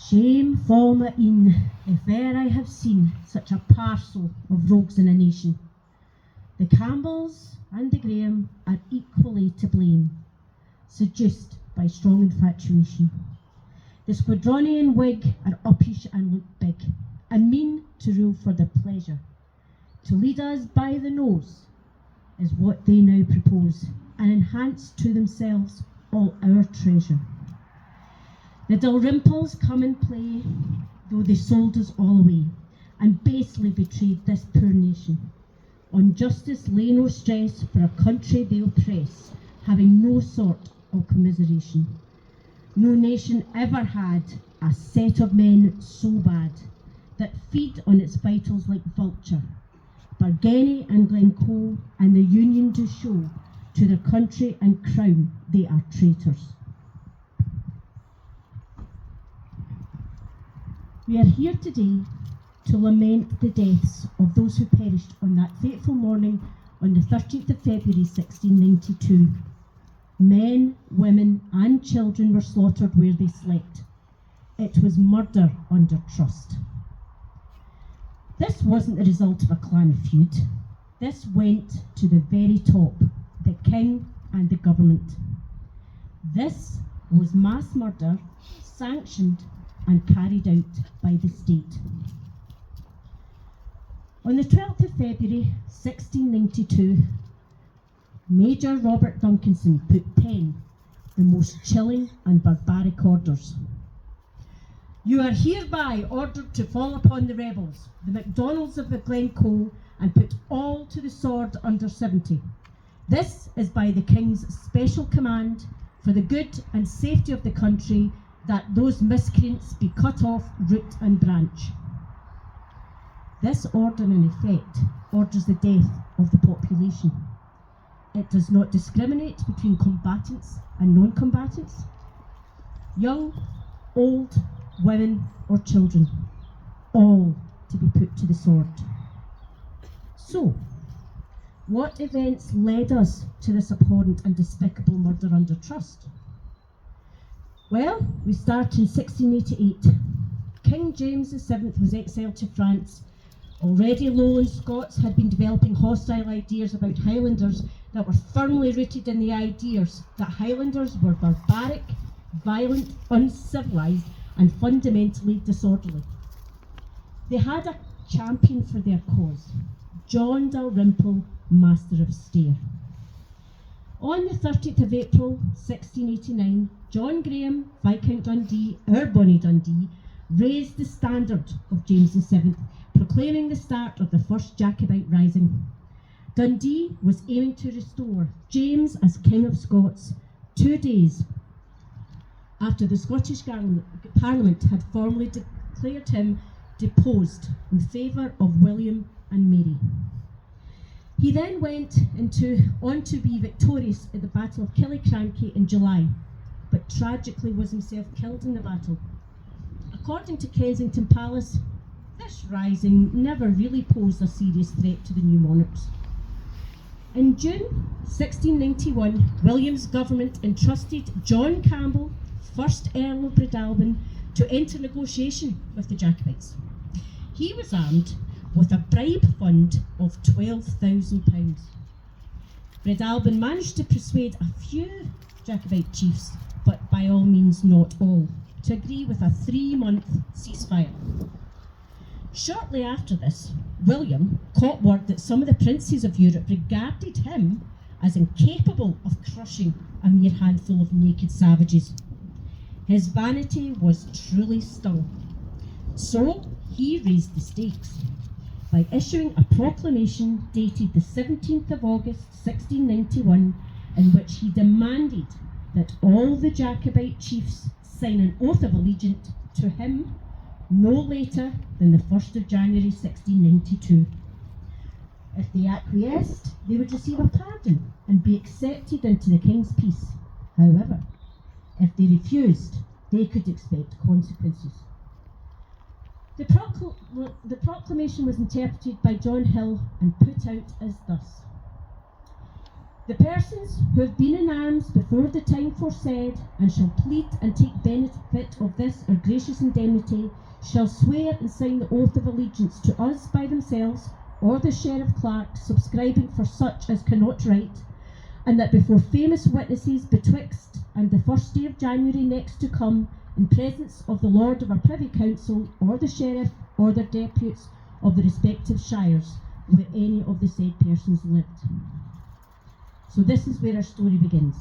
Shame fall me een, if e'er I have seen such a parcel of rogues in a nation. The Campbells and the Graham are equally to blame, seduced by strong infatuation. The Squadronian Whig are uppish and look big, and mean to rule for their pleasure. To lead us by the nose is what they now propose, and enhance to themselves all our treasure. The Dalrymples come in play, though they sold us all away, and basely betrayed this poor nation. On justice lay no stress, for a country they oppress, having no sort of commiseration. No nation ever had a set of men so bad, that feed on its vitals like vulture. Bargany and Glencoe and the Union do show, to their country and crown they are traitors. We are here today to lament the deaths of those who perished on that fateful morning on the 13th of February 1692. Men, women and children were slaughtered where they slept. It was murder under trust. This wasn't the result of a clan feud. This went to the very top, the king and the government. This was mass murder, sanctioned and carried out by the state. On the 12th of February 1692, Major Robert Duncanson put pen the most chilling and barbaric orders. You are hereby ordered to fall upon the rebels, the MacDonalds of the Glencoe, and put all to the sword under 70. This is by the King's special command, for the good and safety of the country, that those miscreants be cut off root and branch. This order in effect orders the death of the population. It does not discriminate between combatants and non-combatants, young, old, women or children, all to be put to the sword. So, what events led us to this abhorrent and despicable murder under trust? Well, we start in 1688. King James VII was exiled to France. Already Lowland Scots had been developing hostile ideas about Highlanders that were firmly rooted in the ideas that Highlanders were barbaric, violent, uncivilised and fundamentally disorderly. They had a champion for their cause, John Dalrymple, Master of Stair. On the 30th of April 1689, John Graham, Viscount Dundee, our Bonnie Dundee, raised the standard of James VII, proclaiming the start of the first Jacobite rising. Dundee was aiming to restore James as King of Scots 2 days after the Scottish Parliament had formally declared him deposed in favour of William and Mary. He then went on to be victorious at the Battle of Killiecrankie in July, but tragically was himself killed in the battle. According to Kensington Palace, this rising never really posed a serious threat to the new monarchs. In June 1691, William's government entrusted John Campbell, 1st Earl of Breadalbane, to enter negotiation with the Jacobites. He was armed with a bribe fund of £12,000. Breadalbane managed to persuade a few Jacobite chiefs, but by all means not all, to agree with a 3-month ceasefire. Shortly after this, William caught word that some of the princes of Europe regarded him as incapable of crushing a mere handful of naked savages. His vanity was truly stung, so he raised the stakes by issuing a proclamation dated the 17th of August 1691, in which he demanded that all the Jacobite chiefs sign an oath of allegiance to him no later than the 1st of January 1692. If they acquiesced, they would receive a pardon and be accepted into the king's peace. However, if they refused, they could expect consequences. The proclamation was interpreted by John Hill and put out as thus: The persons who have been in arms before the time foresaid, and shall plead and take benefit of this our gracious indemnity, shall swear and sign the oath of allegiance to us by themselves, or the sheriff clerk subscribing for such as cannot write, and that before famous witnesses betwixt and the first day of January next to come, in presence of the Lord of our Privy Council, or the sheriff, or their deputies of the respective shires, where any of the said persons lived. So this is where our story begins.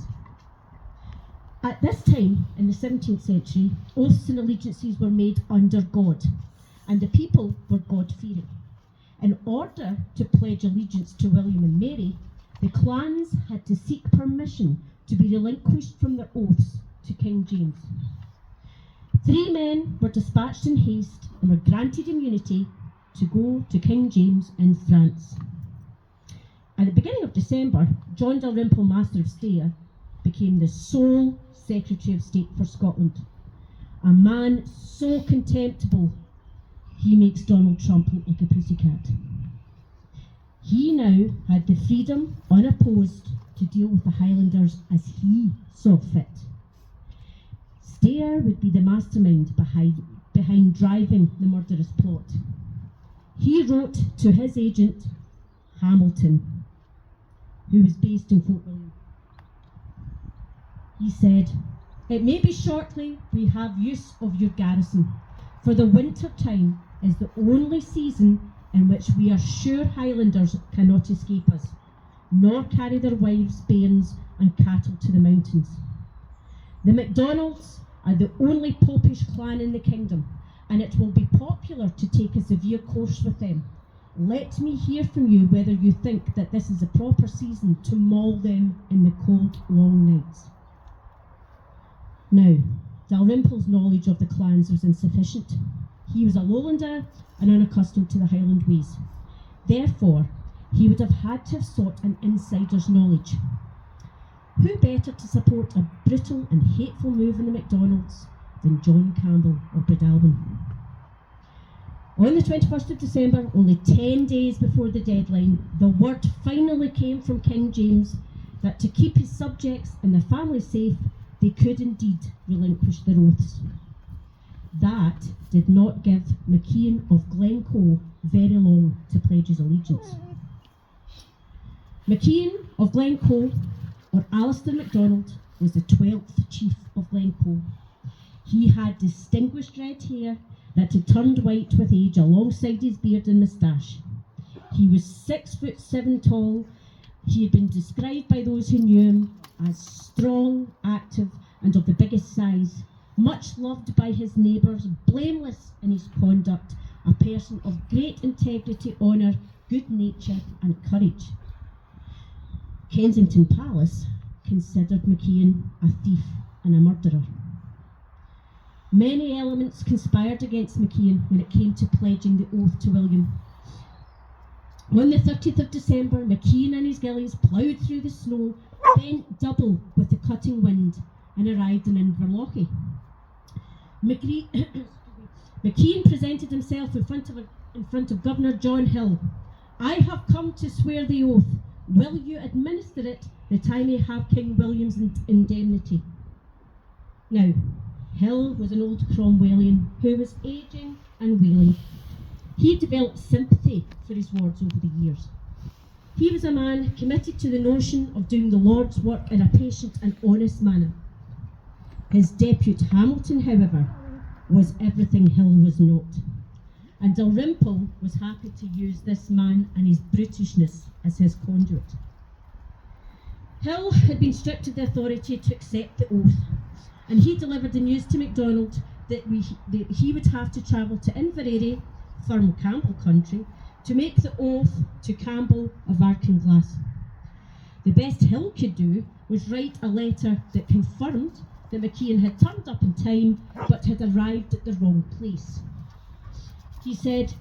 At this time, in the 17th century, oaths and allegiances were made under God, and the people were God-fearing. In order to pledge allegiance to William and Mary, the clans had to seek permission to be relinquished from their oaths to King James. 3 men were dispatched in haste and were granted immunity to go to King James in France. At the beginning of December, John Dalrymple, Master of Stair, became the sole Secretary of State for Scotland. A man so contemptible, he makes Donald Trump look like a pussycat. He now had the freedom, unopposed, to deal with the Highlanders as he saw fit. Stair would be the mastermind behind driving the murderous plot. He wrote to his agent, Hamilton, who was based in Fort William. He said, "It may be shortly we have use of your garrison, for the winter time is the only season in which we are sure Highlanders cannot escape us, nor carry their wives, bairns, and cattle to the mountains. The MacDonalds are the only popish clan in the kingdom, and it will be popular to take a severe course with them. Let me hear from you whether you think that this is a proper season to maul them in the cold, long nights." Now, Dalrymple's knowledge of the clans was insufficient. He was a lowlander and unaccustomed to the Highland ways. Therefore, he would have had to have sought an insider's knowledge. Who better to support a brutal and hateful move in the MacDonalds than John Campbell of Breadalbane? On the 21st of December, only 10 days before the deadline, the word finally came from King James that to keep his subjects and their families safe, they could indeed relinquish their oaths. That did not give MacIan of Glencoe very long to pledge his allegiance. MacIan of Glencoe, or Alistair MacDonald, was the 12th chief of Glencoe. He had distinguished red hair that had turned white with age alongside his beard and moustache. He was 6'7" tall. He had been described by those who knew him as strong, active, and of the biggest size, much loved by his neighbours, blameless in his conduct, a person of great integrity, honour, good nature, and courage. Kensington Palace considered MacIan a thief and a murderer. Many elements conspired against MacIan when it came to pledging the oath to William. On the 30th of December, MacIan and his gillies ploughed through the snow, bent double with the cutting wind, and arrived in Inverlochy. MacIan presented himself in front of Governor John Hill. "I have come to swear the oath. Will you administer it that I may have King William's indemnity?" Now, Hill was an old Cromwellian who was ageing and wailing. He developed sympathy for his wards over the years. He was a man committed to the notion of doing the Lord's work in a patient and honest manner. His deputy Hamilton, however, was everything Hill was not, and Dalrymple was happy to use this man and his brutishness as his conduit. Hill had been stripped of the authority to accept the oath, and he delivered the news to MacDonald that he would have to travel to Inveraray, firm Campbell country, to make the oath to Campbell of Archanglass. The best Hill could do was write a letter that confirmed that MacIan had turned up in time but had arrived at the wrong place. He said,